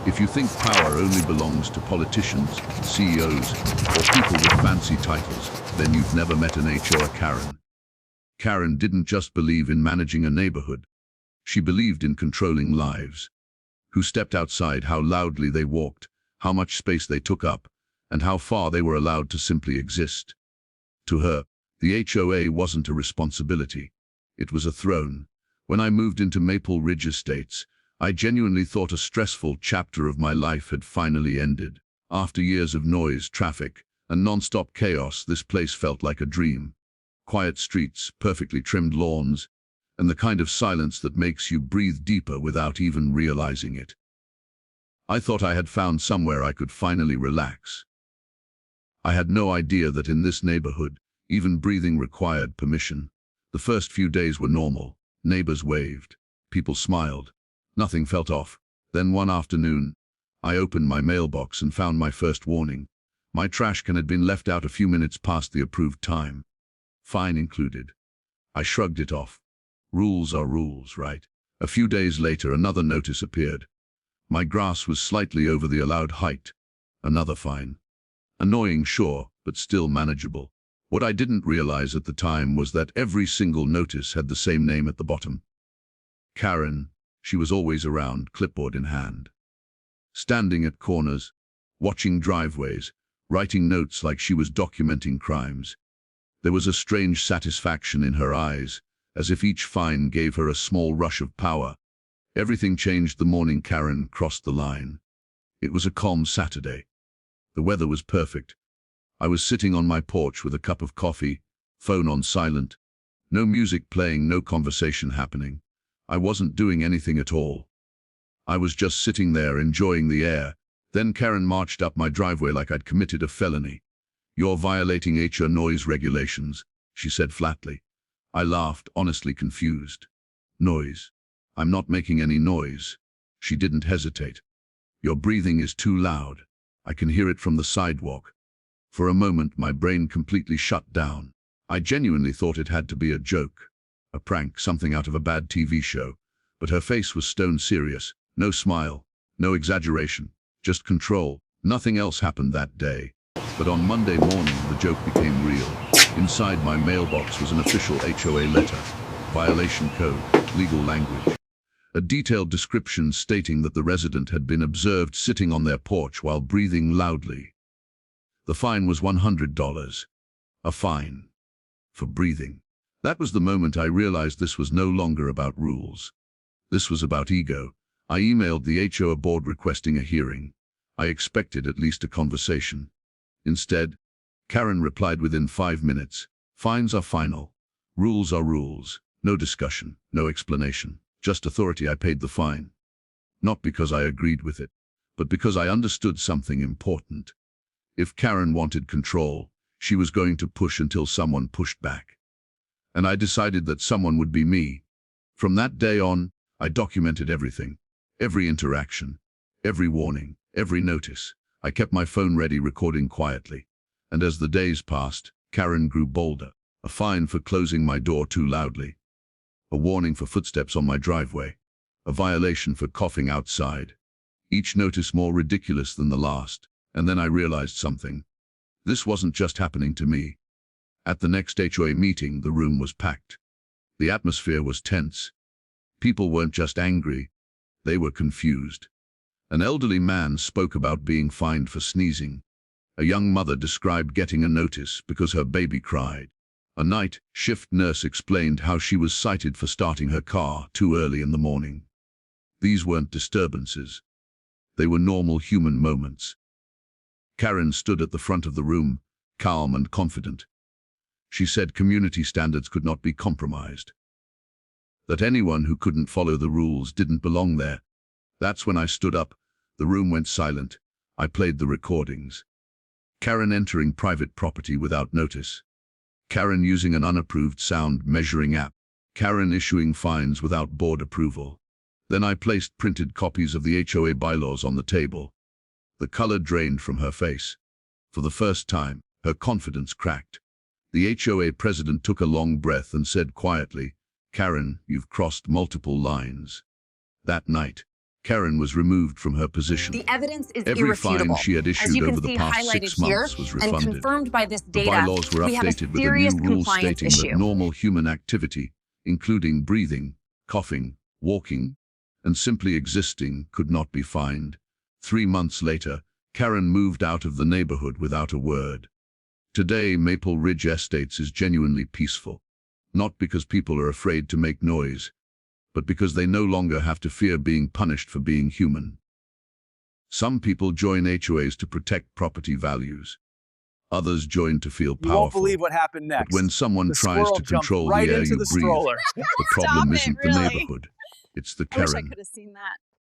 If you think power only belongs to politicians, CEOs, or people with fancy titles, then you've never met an HOA Karen. Karen didn't just believe in managing a neighborhood. She believed in controlling lives. Who stepped outside, how loudly they walked, how much space they took up, and how far they were allowed to simply exist. To her, the HOA wasn't a responsibility. It was a throne. When I moved into Maple Ridge Estates, I genuinely thought a stressful chapter of my life had finally ended. After years of noise, traffic, and non-stop chaos, this place felt like a dream. Quiet streets, perfectly trimmed lawns, and the kind of silence that makes you breathe deeper without even realizing it. I thought I had found somewhere I could finally relax. I had no idea that in this neighborhood, even breathing required permission. The first few days were normal. Neighbors waved. People smiled. Nothing felt off. Then one afternoon, I opened my mailbox and found my first warning. My trash can had been left out a few minutes past the approved time. Fine included. I shrugged it off. Rules are rules, right? A few days later, another notice appeared. My grass was slightly over the allowed height. Another fine. Annoying, sure, but still manageable. What I didn't realize at the time was that every single notice had the same name at the bottom. Karen. She was always around, clipboard in hand. Standing at corners, watching driveways, writing notes like she was documenting crimes. There was a strange satisfaction in her eyes, as if each fine gave her a small rush of power. Everything changed the morning Karen crossed the line. It was a calm Saturday. The weather was perfect. I was sitting on my porch with a cup of coffee, phone on silent. No music playing, no conversation happening. I wasn't doing anything at all. I was just sitting there enjoying the air. Then Karen marched up my driveway like I'd committed a felony. "You're violating HOA noise regulations," she said flatly. I laughed, honestly confused. "Noise? I'm not making any noise." She didn't hesitate. "Your breathing is too loud. I can hear it from the sidewalk." For a moment, my brain completely shut down. I genuinely thought it had to be a joke. A prank, something out of a bad TV show. But her face was stone serious. No smile, no exaggeration, just control. Nothing else happened that day. But on Monday morning, the joke became real. Inside my mailbox was an official HOA letter, violation code, legal language. A detailed description stating that the resident had been observed sitting on their porch while breathing loudly. The fine was $100. A fine. For breathing. That was the moment I realized this was no longer about rules. This was about ego. I emailed the HOA board requesting a hearing. I expected at least a conversation. Instead, Karen replied within 5 minutes. "Fines are final. Rules are rules. No discussion, no explanation. Just authority." I paid the fine. Not because I agreed with it, but because I understood something important. If Karen wanted control, she was going to push until someone pushed back. And I decided that someone would be me. From that day on, I documented everything. Every interaction, every warning, every notice. I kept my phone ready, recording quietly. And as the days passed, Karen grew bolder. A fine for closing my door too loudly. A warning for footsteps on my driveway. A violation for coughing outside. Each notice more ridiculous than the last. And then I realized something. This wasn't just happening to me. At the next HOA meeting, the room was packed. The atmosphere was tense. People weren't just angry, they were confused. An elderly man spoke about being fined for sneezing. A young mother described getting a notice because her baby cried. A night shift nurse explained how she was cited for starting her car too early in the morning. These weren't disturbances. They were normal human moments. Karen stood at the front of the room, calm and confident. She said community standards could not be compromised. That anyone who couldn't follow the rules didn't belong there. That's when I stood up. The room went silent. I played the recordings. Karen entering private property without notice. Karen using an unapproved sound measuring app. Karen issuing fines without board approval. Then I placed printed copies of the HOA bylaws on the table. The color drained from her face. For the first time, her confidence cracked. The HOA president took a long breath and said quietly, "Karen, you've crossed multiple lines." That night, Karen was removed from her position. The evidence is Every irrefutable. fine she had As issued you can over the see past highlighted 6 months here, was and refunded. confirmed by this The data, bylaws were we have a updated with a serious new rule compliance stating issue. that normal human activity, including breathing, coughing, walking, and simply existing, could not be fined. 3 months later, Karen moved out of the neighborhood without a word. Today, Maple Ridge Estates is genuinely peaceful, not because people are afraid to make noise, but because they no longer have to fear being punished for being human. Some people join HOAs to protect property values. Others join to feel powerful. You won't believe what happened next. But when someone The tries squirrel to jumped control right the air into you the breathe, stroller. the problem Stop it, isn't the really? neighborhood, it's the I wish I Karen. could have seen that.